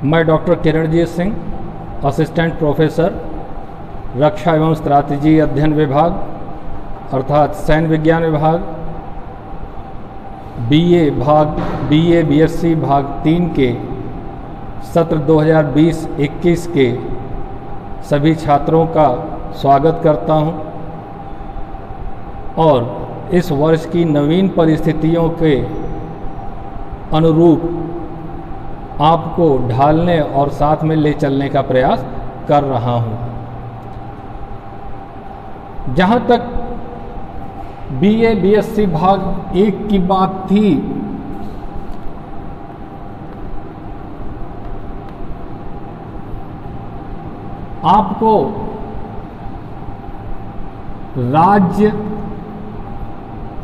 मैं doctor Kiranjit Singh, assistant professor, रक्षा एवं स्ट्रैटेजी अध्ययन विभाग अर्थात सैन्य विज्ञान विभाग, बीए बीएससी भाग 3 के सत्र 2020-21 के सभी छात्रों का स्वागत करता हूं और इस वर्ष की नवीन परिस्थितियों के अनुरूप आपको ढालने और साथ में ले चलने का प्रयास कर रहा हूं। जहां तक बीए बीएससी भाग 1 की बात थी, आपको राज्य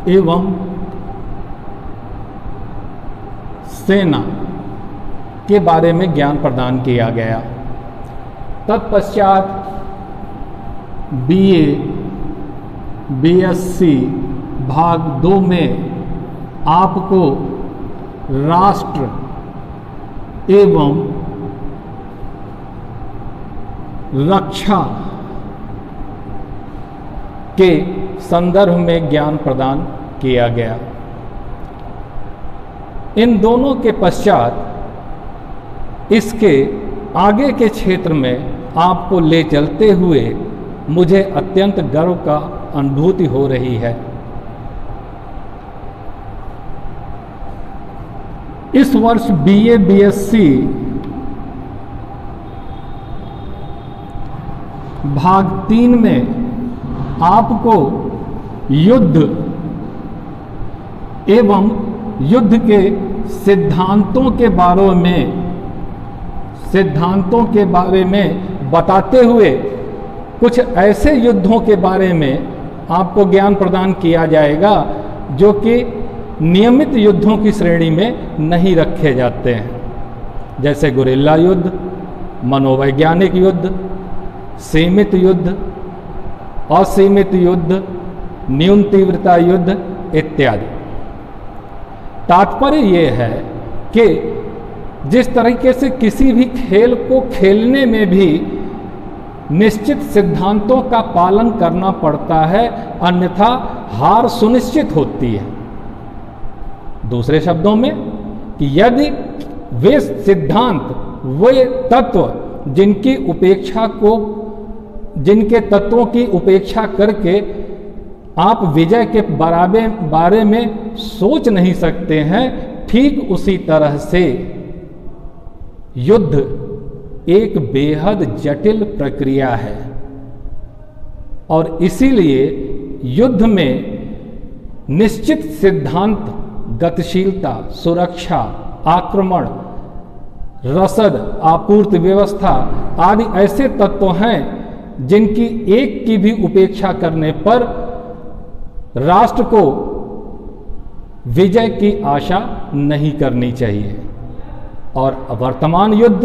एवं सेना के बारे में ज्ञान प्रदान किया गया। तत्पश्चात बीए बीएससी भाग 2 में आपको राष्ट्र एवं रक्षा के संदर्भ में ज्ञान प्रदान किया गया। इन दोनों के पश्चात इसके आगे के क्षेत्र में आपको ले चलते हुए मुझे अत्यंत गर्व का अनुभूति हो रही है। इस वर्ष बीए बीएससी भाग 3 में आपको युद्ध एवं युद्ध के सिद्धांतों के बारे में बताते हुए कुछ ऐसे युद्धों के बारे में आपको ज्ञान प्रदान किया जाएगा जो कि नियमित युद्धों की श्रेणी में नहीं रखे जाते हैं, जैसे गुरिल्ला युद्ध, मनोवैज्ञानिक युद्ध, सीमित युद्ध, असीमित युद्ध, न्यून तीव्रता युद्ध इत्यादि। तात्पर्य ये है कि जिस तरीके से किसी भी खेल को खेलने में भी निश्चित सिद्धांतों का पालन करना पड़ता है, अन्यथा हार सुनिश्चित होती है। दूसरे शब्दों में कि यदि वे सिद्धांत, वे तत्व जिनके तत्वों की उपेक्षा करके आप विजय के बारे में सोच नहीं सकते हैं, ठीक उसी तरह से युद्ध एक बेहद जटिल प्रक्रिया है और इसीलिए युद्ध में निश्चित सिद्धांत, गतिशीलता, सुरक्षा, आक्रमण, रसद, आपूर्ति व्यवस्था आदि ऐसे तत्व हैं जिनकी एक की भी उपेक्षा करने पर राष्ट्र को विजय की आशा नहीं करनी चाहिए। और वर्तमान युद्ध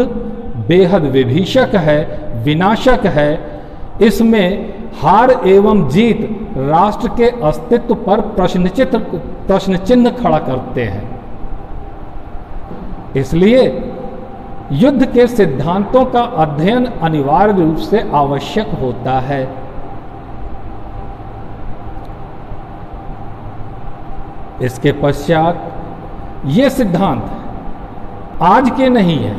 बेहद विभीषक है, विनाशक है। इसमें हार एवं जीत राष्ट्र के अस्तित्व पर प्रश्न चिन्ह खड़ा करते हैं। इसलिए युद्ध के सिद्धांतों का अध्ययन अनिवार्य रूप से आवश्यक होता है। इसके पश्चात ये सिद्धांत आज के नहीं है।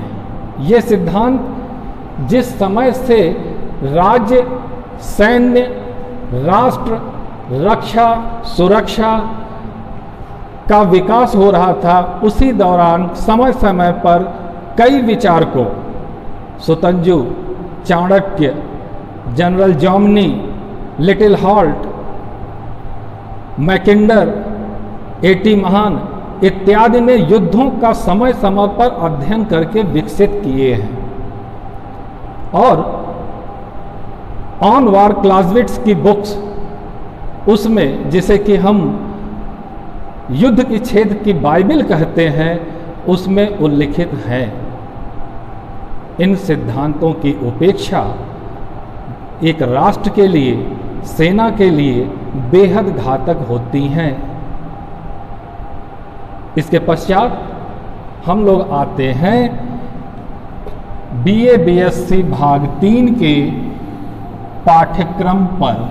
ये सिद्धांत जिस समय से राज्य, सैन्य, राष्ट्र, रक्षा, सुरक्षा का विकास हो रहा था, उसी दौरान समय समय पर कई विचारकों, Sun Tzu, Chanakya, general Jomini, Liddell Hart, Mackinder, AT Mahan इत्यादि ने युद्धों का समय समय पर अध्ययन करके विकसित किए हैं। और ऑन वार क्लासविट्स की बुक्स, उसमें जिसे कि हम युद्ध की छेद की बाइबिल कहते हैं, उसमें उल्लिखित है। इन सिद्धांतों की उपेक्षा एक राष्ट्र के लिए, सेना के लिए बेहद घातक होती हैं। इसके पश्चात हम लोग आते हैं BA BSc भाग 3 के पाठ्यक्रम पर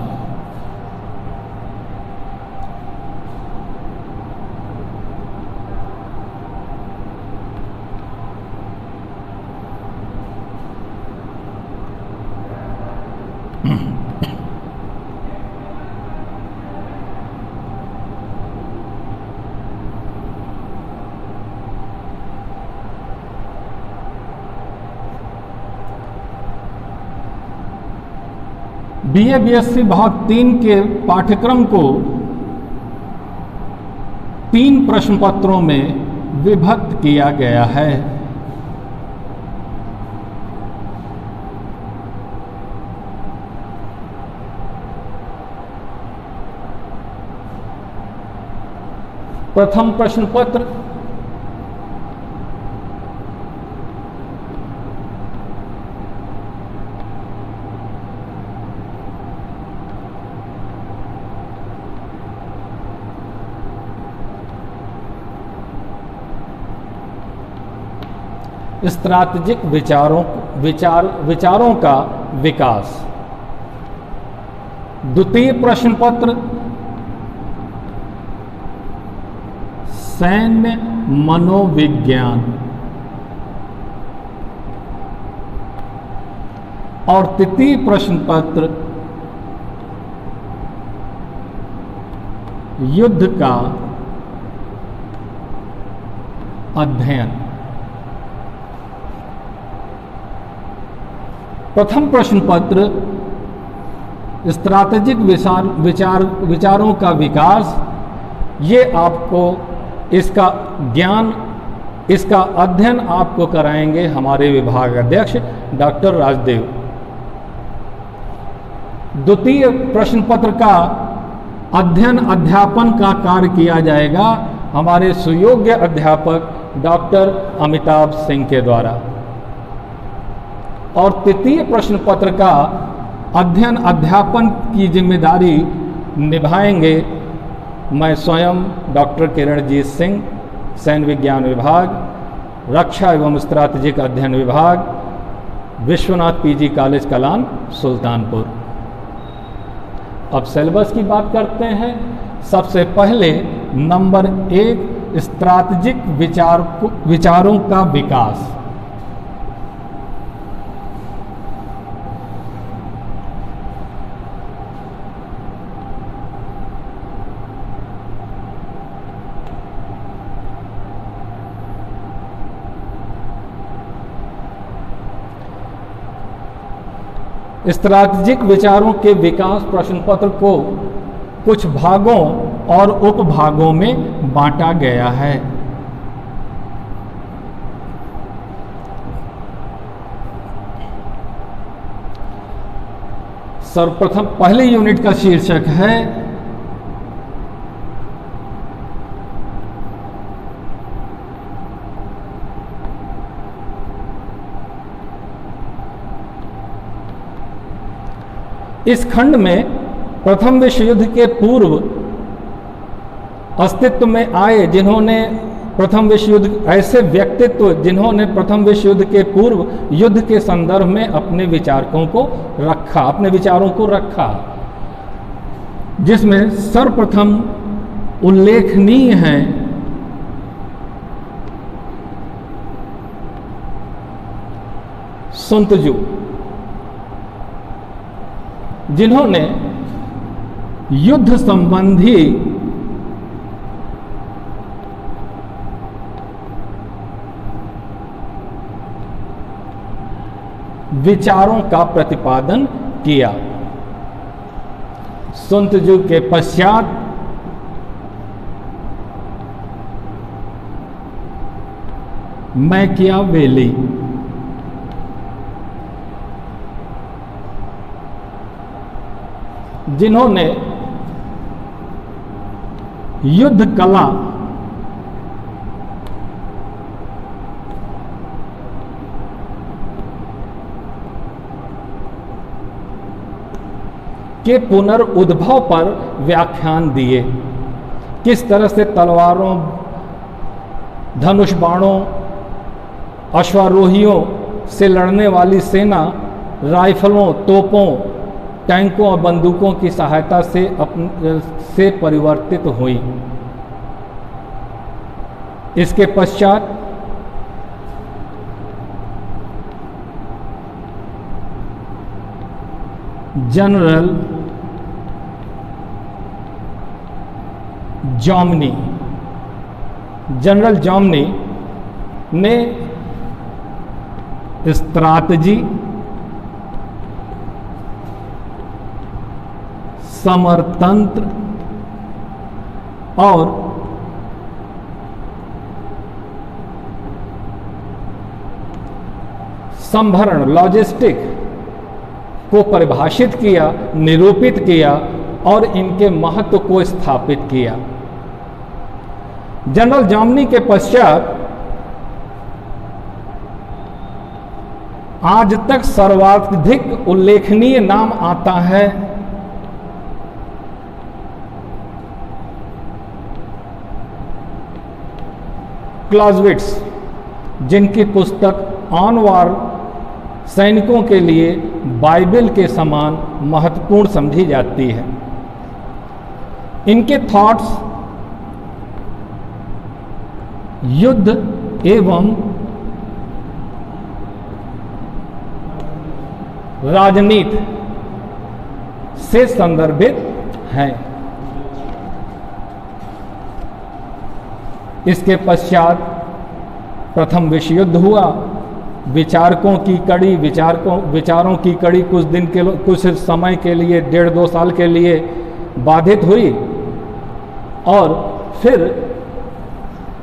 BA BSc भाग 3 के पाठ्यक्रम को 3 प्रश्न पत्रों में विभक्त किया गया है। प्रथम प्रश्न पत्र स्ट्रैटेजिक विचारों का विकास। द्वितीय प्रश्न पत्र सैन्य मनोविज्ञान और तृतीय प्रश्न पत्र युद्ध का अध्ययन। प्रथम प्रश्न पत्र स्ट्रैटेजिक विचारों का विकास, ये आपको इसका ज्ञान, इसका अध्ययन आपको कराएंगे हमारे विभाग अध्यक्ष डॉक्टर राजदेव। द्वितीय प्रश्न पत्र का अध्ययन अध्यापन का कार्य किया जाएगा हमारे सुयोग्य अध्यापक डॉक्टर अमिताभ सिंह के द्वारा। और तृतीय प्रश्न पत्र का अध्ययन अध्यापन की जिम्मेदारी निभाएंगे मैं स्वयं डॉक्टर किरणजीत सिंह, सैन्य विज्ञान विभाग, रक्षा एवं स्ट्रैटेजिक अध्ययन विभाग, विश्वनाथ PG कॉलेज कलान, सुल्तानपुर। अब सिलेबस की बात करते हैं। सबसे पहले नंबर 1 स्ट्रैटेजिक विचारों का विकास। स्ट्रैटेजिक विचारों के विकास प्रश्न पत्र को कुछ भागों और उपभागों में बांटा गया है। सर्वप्रथम पहले यूनिट का शीर्षक है इस खंड में प्रथम विश्व युद्ध के पूर्व अस्तित्व में आए जिन्होंने प्रथम विश्व युद्ध, ऐसे व्यक्तित्व जिन्होंने प्रथम विश्व युद्ध के पूर्व युद्ध के संदर्भ में अपने विचारों को रखा, जिसमें सर्वप्रथम उल्लेखनीय हैं सुन त्जू, जिन्होंने युद्ध संबंधी विचारों का प्रतिपादन किया। सुन त्जू के पश्चात मैकियावेली, जिन्होंने युद्ध कला के पुनर्उद्भव पर व्याख्यान दिए। किस तरह से तलवारों, धनुष बाणों, अश्वारोहियों से लड़ने वाली सेना राइफलों, तोपों, टैंकों और बंदूकों की सहायता से परिवर्तित हुई। इसके पश्चात जनरल जॉमनी ने स्ट्रैटेजी, समरतंत्र और संभरण, लॉजिस्टिक को परिभाषित किया, निरूपित किया और इनके महत्व को स्थापित किया। जनरल जॉमनी के पश्चात आज तक सर्वाधिक उल्लेखनीय नाम आता है क्लाउज़विट्ज़, जिनकी पुस्तक ऑन वॉर सैनिकों के लिए बाइबल के समान महत्वपूर्ण समझी जाती है। इनके थॉट्स युद्ध एवं राजनीति से संदर्भित हैं। इसके पश्चात प्रथम विश्व युद्ध हुआ। विचारों की कड़ी कुछ समय के लिए, 1.5-2 साल के लिए बाधित हुई और फिर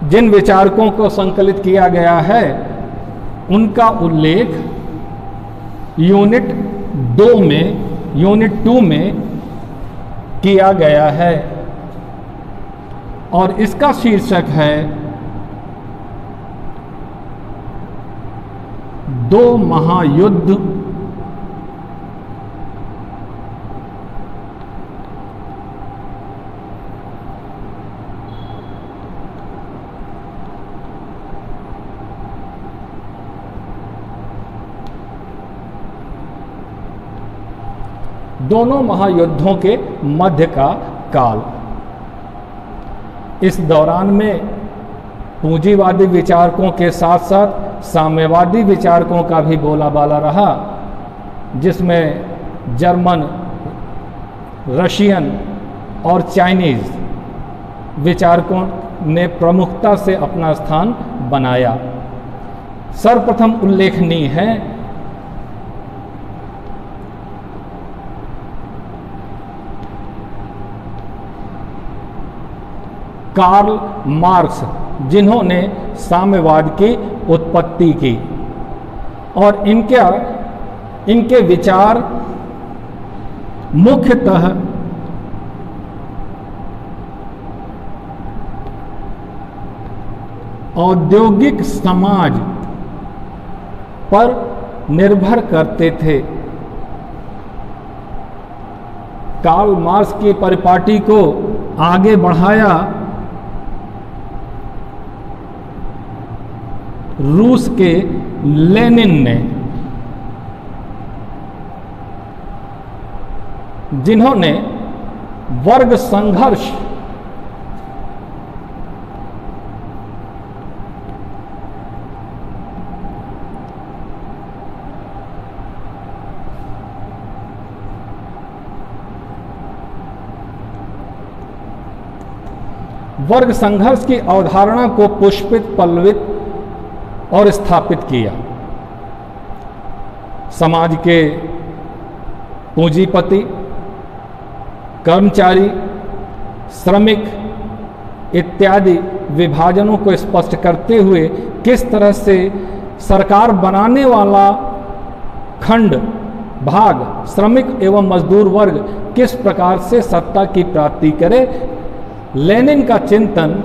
जिन विचारकों को संकलित किया गया है उनका उल्लेख यूनिट 2 में किया गया है और इसका शीर्षक है 2 महायुद्ध दोनों महायुद्धों के मध्य का काल। इस दौरान में पूंजीवादी विचारकों के साथ साथ साम्यवादी विचारकों का भी बोलाबाला रहा, जिसमें जर्मन, रशियन और चाइनीज विचारकों ने प्रमुखता से अपना स्थान बनाया। सर्वप्रथम उल्लेखनीय है कार्ल मार्क्स, जिन्होंने साम्यवाद की उत्पत्ति की और इनके विचार मुख्यतः औद्योगिक समाज पर निर्भर करते थे। कार्ल मार्क्स की परिपाटी को आगे बढ़ाया रूस के लेनिन ने, जिन्होंने वर्ग संघर्ष की अवधारणा को पुष्पित, पल्लवित और स्थापित किया। समाज के पूंजीपति, कर्मचारी, श्रमिक इत्यादि विभाजनों को स्पष्ट करते हुए किस तरह से सरकार बनाने वाला खंड भाग, श्रमिक एवं मजदूर वर्ग किस प्रकार से सत्ता की प्राप्ति करे, लेनिन का चिंतन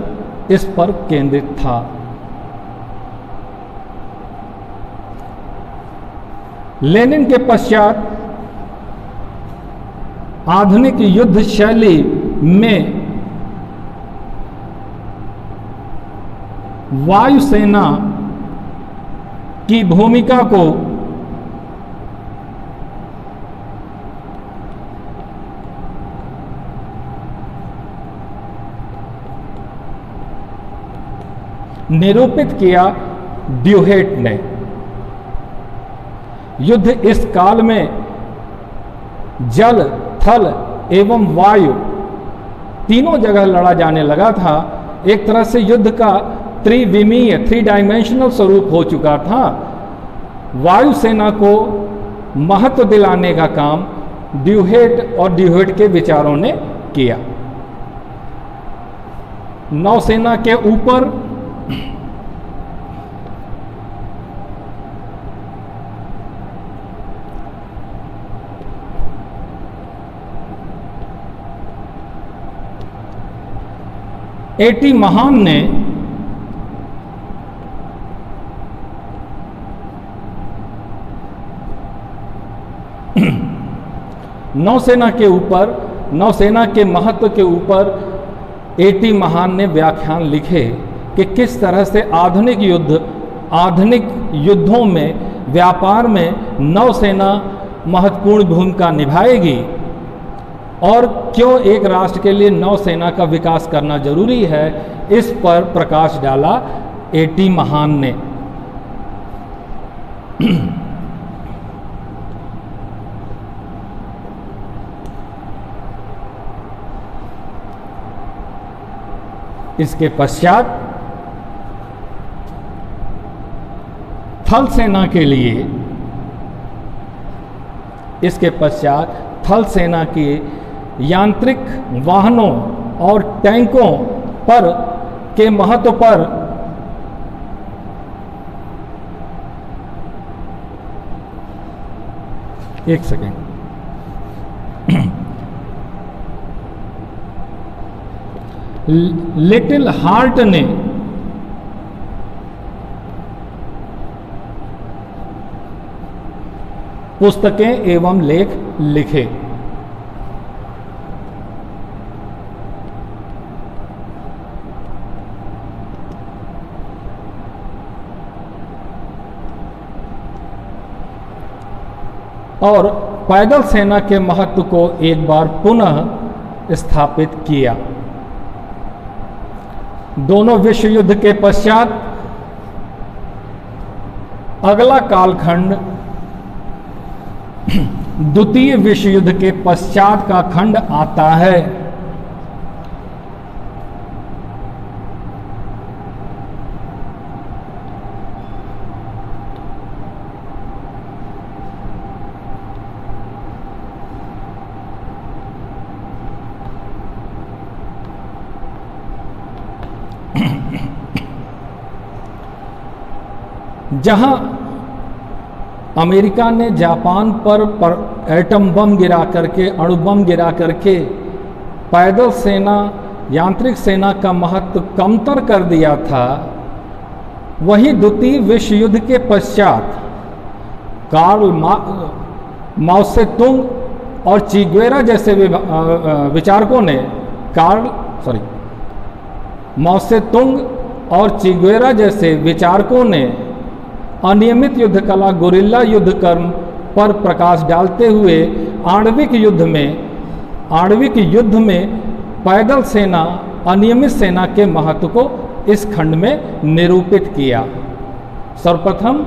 इस पर केंद्रित था। लेनिन के पश्चात आधुनिक युद्ध शैली में वायुसेना की भूमिका को निरूपित किया ड्यूहेट ने। युद्ध इस काल में जल, थल एवं वायु तीनों जगह लड़ा जाने लगा था। एक तरह से युद्ध का त्रिविमीय, 3 डायमेंशनल स्वरूप हो चुका था। वायुसेना को महत्व दिलाने का काम ड्यूहेट और ड्यूहेट के विचारों ने किया। नौसेना के ऊपर एटी महान ने नौसेना के ऊपर, नौसेना के महत्व के ऊपर एटी महान ने व्याख्यान लिखे कि किस तरह से आधुनिक युद्धों में, व्यापार में नौसेना महत्वपूर्ण भूमिका निभाएगी और क्यों एक राष्ट्र के लिए नौसेना का विकास करना जरूरी है। इस पर प्रकाश डाला एटी महान ने। इसके पश्चात थल सेना के लिए, इसके पश्चात थल सेना की यांत्रिक वाहनों और टैंकों पर के महत्व पर एक सेकेंड, लिटिल हार्ट ने पुस्तकें एवं लेख लिखे। और पैदल सेना के महत्व को एक बार पुनः स्थापित किया। दोनों विश्व युद्ध के पश्चात अगला कालखंड द्वितीय विश्व युद्ध के पश्चात का खंड आता है। जहां अमेरिका ने जापान पर एटम बम गिरा करके, अणु बम गिरा करके पैदल सेना, यांत्रिक सेना का महत्व कमतर कर दिया था, वहीं द्वितीय विश्व युद्ध के पश्चात कार्ल माओसेतुंग और चीगुएरा जैसे विचारकों ने, माओसेतुंग और चीगुएरा जैसे विचारकों ने अनियमित युद्ध कला, गुरिल्ला युद्ध कर्म पर प्रकाश डालते हुए आणविक युद्ध में पैदल सेना, अनियमित सेना के महत्व को इस खंड में निरूपित किया। सर्वप्रथम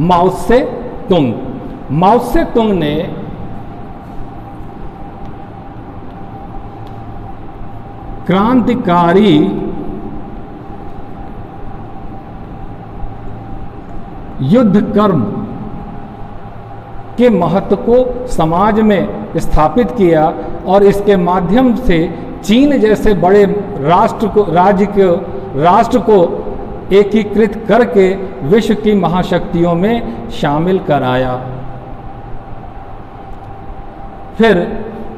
माओ से तुंग ने क्रांतिकारी युद्ध कर्म के महत्व को समाज में स्थापित किया और इसके माध्यम से चीन जैसे बड़े राष्ट्र को एकीकृत करके विश्व की महाशक्तियों में शामिल कराया। फिर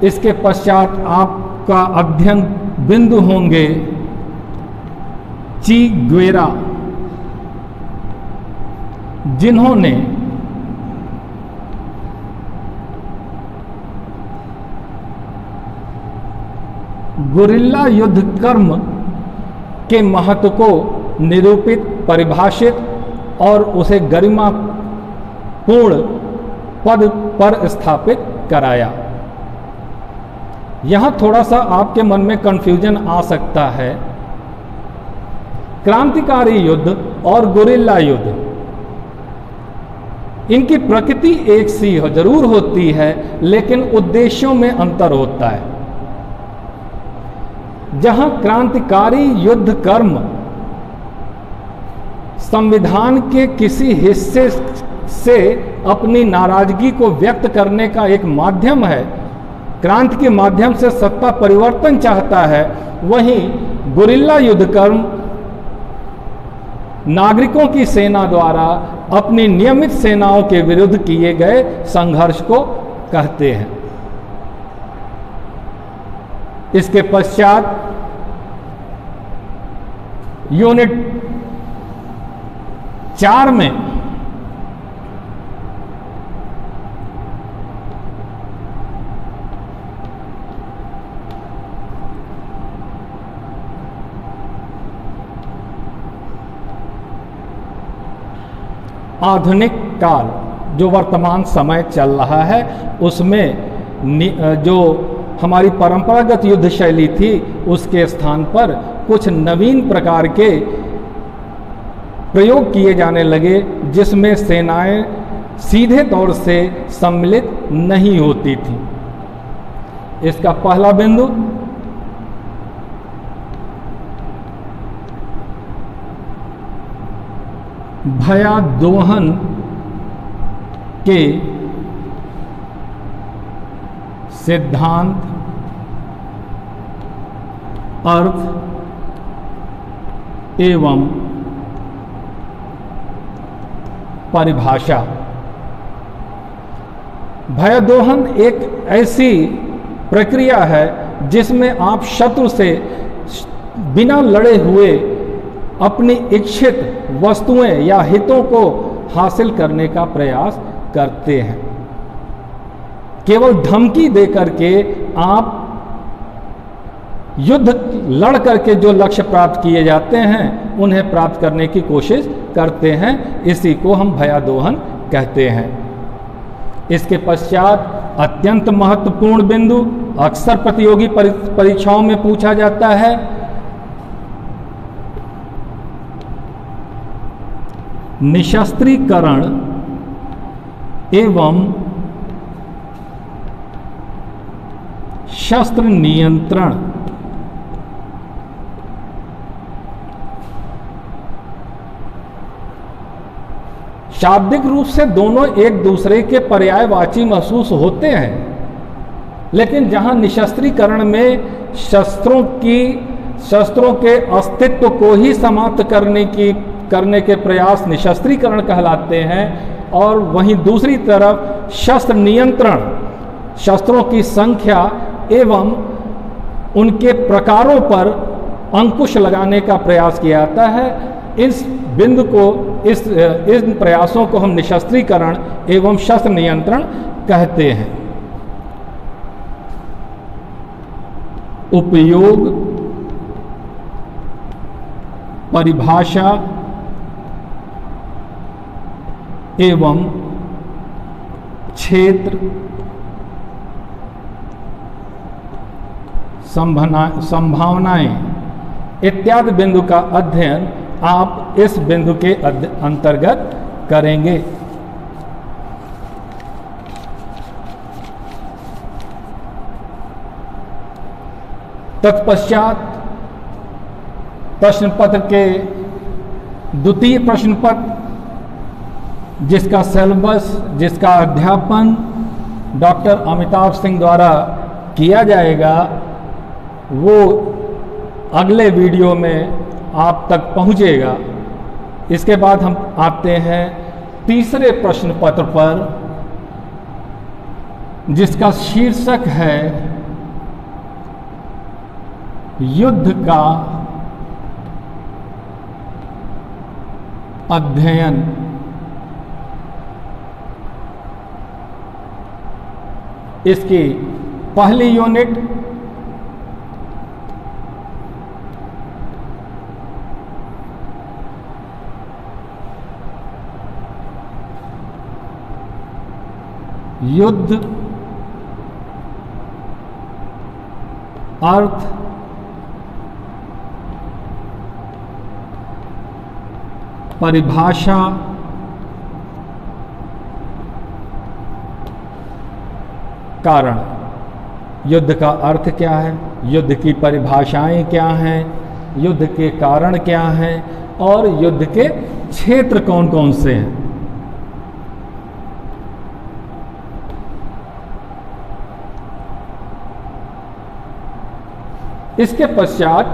इसके पश्चात आपका अध्ययन बिंदु होंगे ची ग्वेरा, जिन्होंने गुरिल्ला युद्ध कर्म के महत्व को निरूपित, परिभाषित और उसे गरिमापूर्ण पद पर स्थापित कराया। यहां थोड़ा सा आपके मन में कंफ्यूजन आ सकता है। क्रांतिकारी युद्ध और गुरिल्ला युद्ध, इनकी प्रकृति एक सी जरूर होती है, लेकिन उद्देश्यों में अंतर होता है। जहां क्रांतिकारी युद्ध कर्म संविधान के किसी हिस्से से अपनी नाराजगी को व्यक्त करने का एक माध्यम है, क्रांति के माध्यम से सत्ता परिवर्तन चाहता है, वहीं गुरिल्ला युद्ध कर्म नागरिकों की सेना द्वारा अपनी नियमित सेनाओं के विरुद्ध किए गए संघर्ष को कहते हैं। इसके पश्चात यूनिट 4 में आधुनिक काल, जो वर्तमान समय चल रहा है, उसमें जो हमारी परंपरागत युद्ध शैली थी, उसके स्थान पर कुछ नवीन प्रकार के प्रयोग किए जाने लगे, जिसमें सेनाएं सीधे तौर से सम्मिलित नहीं होती थी। इसका पहला बिंदु भयाद्वहन के सिद्धांत, अर्थ एवं परिभाषा। भयाद्वहन एक ऐसी प्रक्रिया है जिसमें आप शत्रु से बिना लड़े हुए अपनी इच्छित वस्तुएं या हितों को हासिल करने का प्रयास करते हैं। केवल धमकी देकर के आप युद्ध लड़ करके जो लक्ष्य प्राप्त किए जाते हैं, उन्हें प्राप्त करने की कोशिश करते हैं। इसी को हम भयाद्वहन कहते हैं। इसके पश्चात अत्यंत महत्वपूर्ण बिंदु, अक्सर प्रतियोगी परीक्षाओं में पूछा जाता है, निशस्त्रीकरण एवं शस्त्र नियंत्रण। शाब्दिक रूप से दोनों एक दूसरे के पर्यायवाची महसूस होते हैं, लेकिन जहां निशस्त्रीकरण में शस्त्रों के अस्तित्व को ही समाप्त करने के प्रयास निशस्त्रीकरण कहलाते हैं, और वहीं दूसरी तरफ शस्त्र नियंत्रण, शस्त्रों की संख्या एवं उनके प्रकारों पर अंकुश लगाने का प्रयास किया जाता है। इस बिंदु को, इन प्रयासों को हम निशस्त्रीकरण एवं शस्त्र नियंत्रण कहते हैं। उपयोग, परिभाषा एवं क्षेत्र, संभावनाएं इत्यादि बिंदु का अध्ययन आप इस बिंदु के अंतर्गत करेंगे। तत्पश्चात प्रश्न पत्र के द्वितीय प्रश्न पत्र, जिसका सिलेबस, जिसका अध्यापन डॉक्टर अमिताभ सिंह द्वारा किया जाएगा, वो अगले वीडियो में आप तक पहुंचेगा। इसके बाद हम आते हैं तीसरे प्रश्न पत्र पर, जिसका शीर्षक है युद्ध का अध्ययन। इसकी पहली यूनिट युद्ध अर्थ परिभाषा कारण। युद्ध का अर्थ क्या है, युद्ध की परिभाषाएं क्या हैं, युद्ध के कारण क्या हैं और युद्ध के क्षेत्र कौन कौन से हैं। इसके पश्चात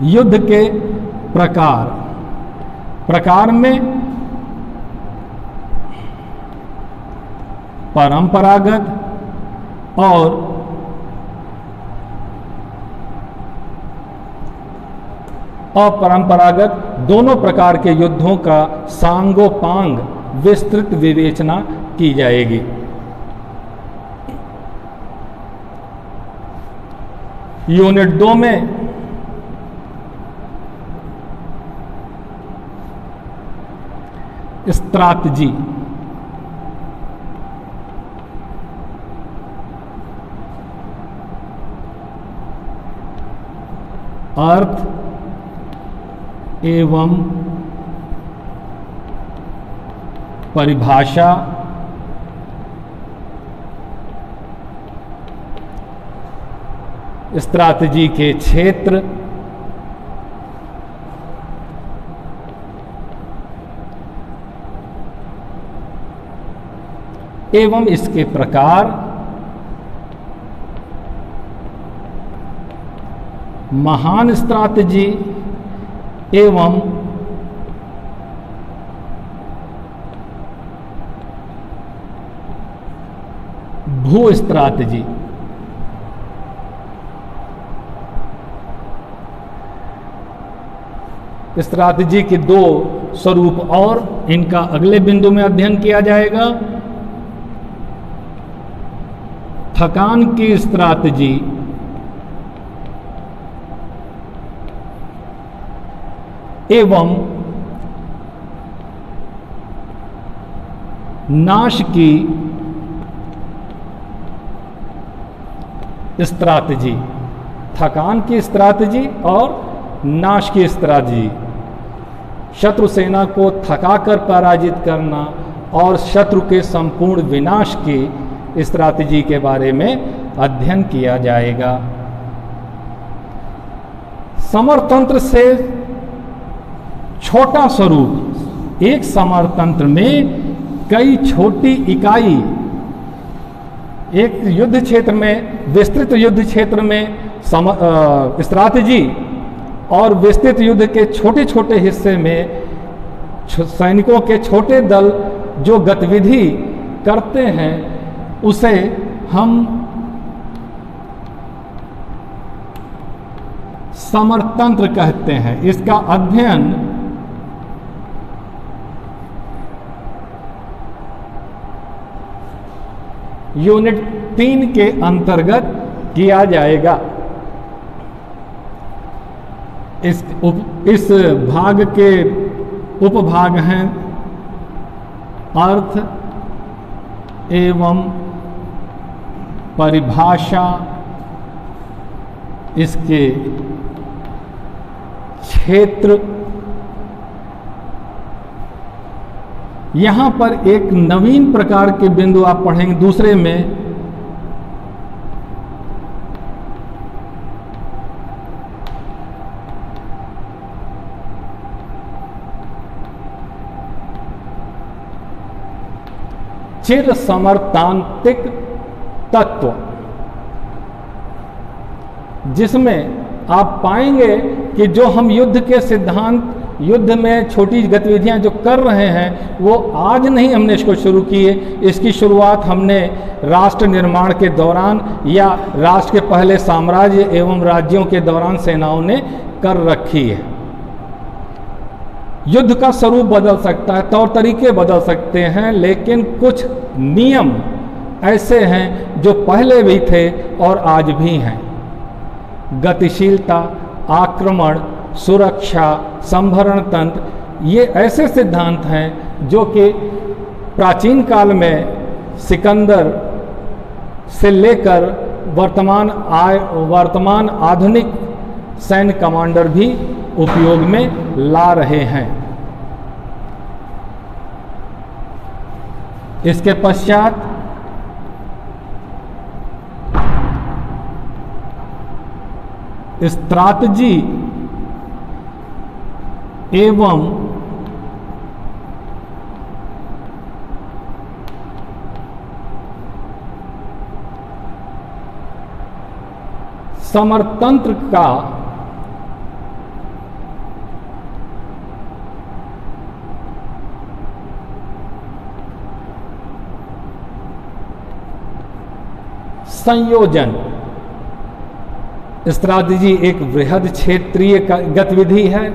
युद्ध के प्रकार में परंपरागत और अपरंपरागत दोनों प्रकार के युद्धों का सांगोपांग विस्तृत विवेचना की जाएगी। यूनिट 2 में स्ट्रैटेजी, अर्थ एवं परिभाषा, स्ट्रैटेजी के क्षेत्र, एवं इसके प्रकार, महान स्ट्रैटेजी एवं भू स्ट्रैटेजी। स्ट्रैटेजी के 2 स्वरूप और इनका अगले बिंदु में अध्ययन किया जाएगा। थकान की स्ट्रैटेजी एवं नाश की स्ट्रैटेजी। थकान की स्ट्रैटेजी और नाश की स्ट्रैटेजी, शत्रु सेना को थकाकर पराजित करना और शत्रु के संपूर्ण विनाश की स्ट्रैटेजी के बारे में अध्ययन किया जाएगा। समरतंत्र से छोटा स्वरूप, एक समरतंत्र में कई छोटी इकाई, एक युद्ध क्षेत्र में, विस्तृत युद्ध क्षेत्र में स्ट्रैटेजी और विस्तृत युद्ध के छोटे छोटे हिस्से में सैनिकों के छोटे दल जो गतिविधि करते हैं उसे हम समरतंत्र कहते हैं। इसका अध्ययन यूनिट 3 के अंतर्गत किया जाएगा। इस भाग के उपभाग हैं अर्थ एवं परिभाषा, इसके क्षेत्र। यहां पर एक नवीन प्रकार के बिंदु आप पढ़ेंगे दूसरे में, चिर समरतांत्रिक तत्व, जिसमें आप पाएंगे कि जो हम युद्ध के सिद्धांत, युद्ध में छोटी गतिविधियां जो कर रहे हैं वो आज नहीं हमने इसको शुरू किए। इसकी शुरुआत हमने राष्ट्र निर्माण के दौरान या राष्ट्र के पहले साम्राज्य एवं राज्यों के दौरान सेनाओं ने कर रखी है। युद्ध का स्वरूप बदल सकता है, तौर तरीके बदल सकते हैं, लेकिन कुछ नियम ऐसे हैं जो पहले भी थे और आज भी हैं। गतिशीलता, आक्रमण, सुरक्षा, संभरण तंत्र, ये ऐसे सिद्धांत हैं जो कि प्राचीन काल में सिकंदर से लेकर वर्तमान आधुनिक सैन्य कमांडर भी उपयोग में ला रहे हैं। इसके पश्चात स्ट्रैटेजी एवं समरतंत्र का संयोजन। स्ट्रैटेजी एक बृहद क्षेत्रीय गतिविधि है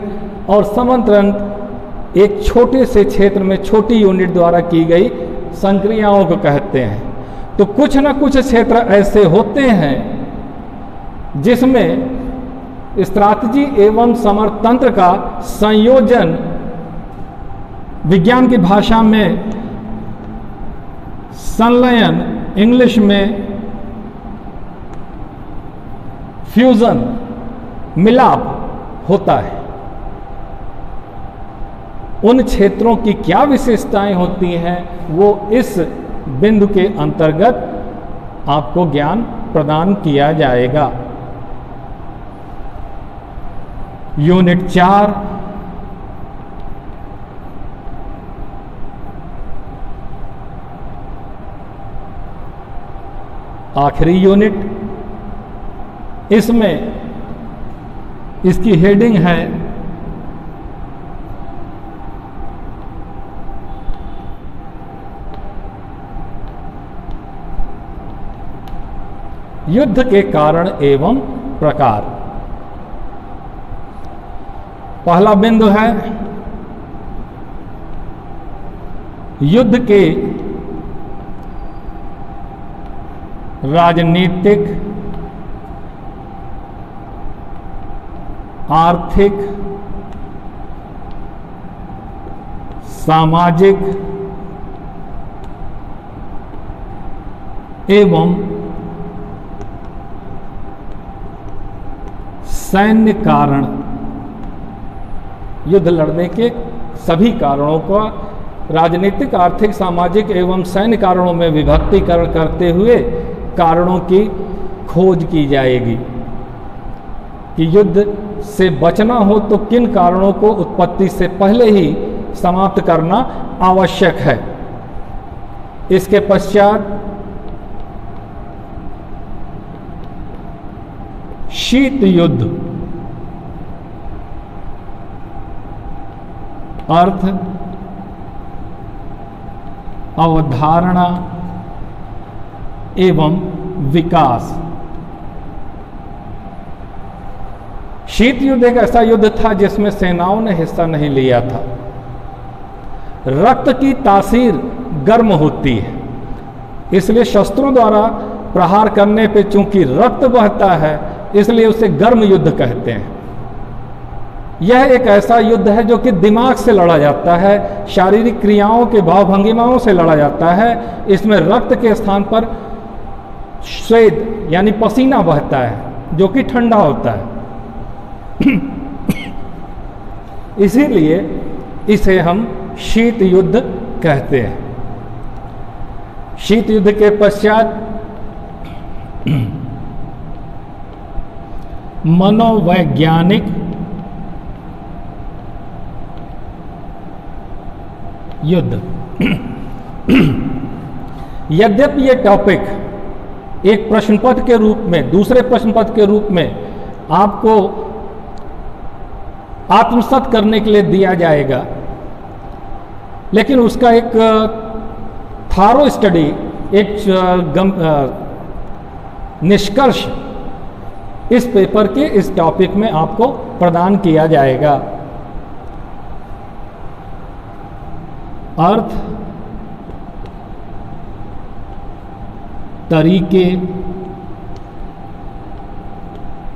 और समरतंत्र एक छोटे से क्षेत्र में छोटी यूनिट द्वारा की गई संक्रियाओं को कहते हैं। तो कुछ न कुछ क्षेत्र ऐसे होते हैं जिसमें स्ट्रैटेजी एवं समरतंत्र का संयोजन विज्ञान की भाषा में संलयन, इंग्लिश में फ्यूजन, मिलाप होता है। उन क्षेत्रों की क्या विशेषताएं होती हैं वो इस बिंदु के अंतर्गत आपको ज्ञान प्रदान किया जाएगा। यूनिट 4 आखिरी यूनिट, इसमें इसकी हेडिंग है युद्ध के कारण एवं प्रकार। पहला बिंदु है युद्ध के राजनीतिक, आर्थिक, सामाजिक एवं सैन्य कारण। युद्ध लड़ने के सभी कारणों का राजनीतिक, आर्थिक, सामाजिक एवं सैन्य कारणों में विभक्तिकरण करते हुए कारणों की खोज की जाएगी कि युद्ध से बचना हो तो किन कारणों को उत्पत्ति से पहले ही समाप्त करना आवश्यक है। इसके पश्चात शीत युद्ध, अर्थ, अवधारणा एवं विकास। शीत युद्ध एक ऐसा युद्ध था जिसमें सेनाओं ने हिस्सा नहीं लिया था। रक्त की तासीर गर्म होती है, इसलिए शस्त्रों द्वारा प्रहार करने पे चूंकि रक्त बहता है इसलिए उसे गर्म युद्ध कहते हैं। यह एक ऐसा युद्ध है जो कि दिमाग से लड़ा जाता है, शारीरिक क्रियाओं के भाव भंगिमाओं से लड़ा जाता है। इसमें रक्त के स्थान पर स्वेद यानी पसीना बहता है जो कि ठंडा होता है। इसीलिए इसे हम शीत युद्ध कहते हैं। शीत युद्ध के पश्चात मनोवैज्ञानिक युद्ध। यद्यपि ये टॉपिक एक प्रश्न पत्र के रूप में, दूसरे प्रश्न पत्र के रूप में आपको आत्मसात करने के लिए दिया जाएगा, लेकिन उसका एक थारो स्टडी, एक निष्कर्ष इस पेपर के इस टॉपिक में आपको प्रदान किया जाएगा। अर्थ, तरीके,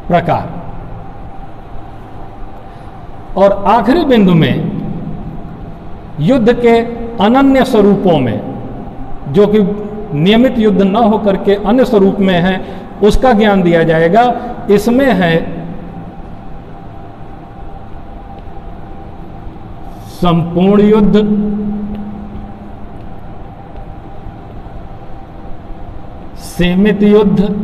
प्रकार और आखिरी बिंदु में युद्ध के अनन्य स्वरूपों में, जो कि नियमित युद्ध न होकर के अन्य स्वरूप में है, उसका ज्ञान दिया जाएगा। इसमें है संपूर्ण युद्ध, सीमित युद्ध,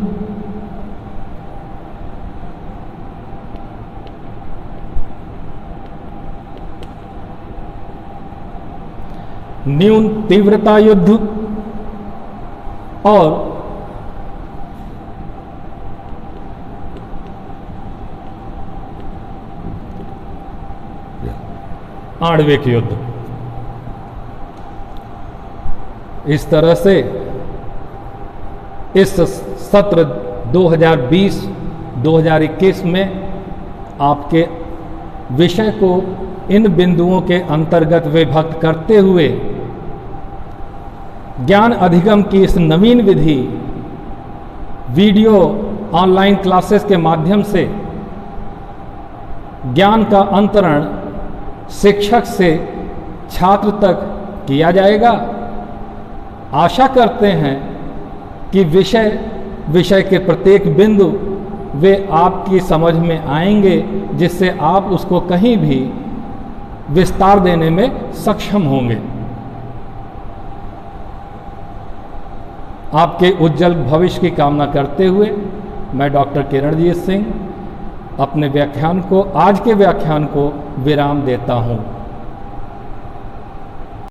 न्यून तीव्रता युद्ध और आणविक युद्ध। इस तरह से इस सत्र 2020-2021 में आपके विषय को इन बिंदुओं के अंतर्गत विभक्त करते हुए ज्ञान अधिगम की इस नवीन विधि वीडियो ऑनलाइन क्लासेस के माध्यम से ज्ञान का अंतरण शिक्षक से छात्र तक किया जाएगा। आशा करते हैं कि विषय के प्रत्येक बिंदु वे आपकी समझ में आएंगे, जिससे आप उसको कहीं भी विस्तार देने में सक्षम होंगे। आपके उज्जवल भविष्य की कामना करते हुए मैं डॉक्टर किरणजीत सिंह अपने आज के व्याख्यान को विराम देता हूं।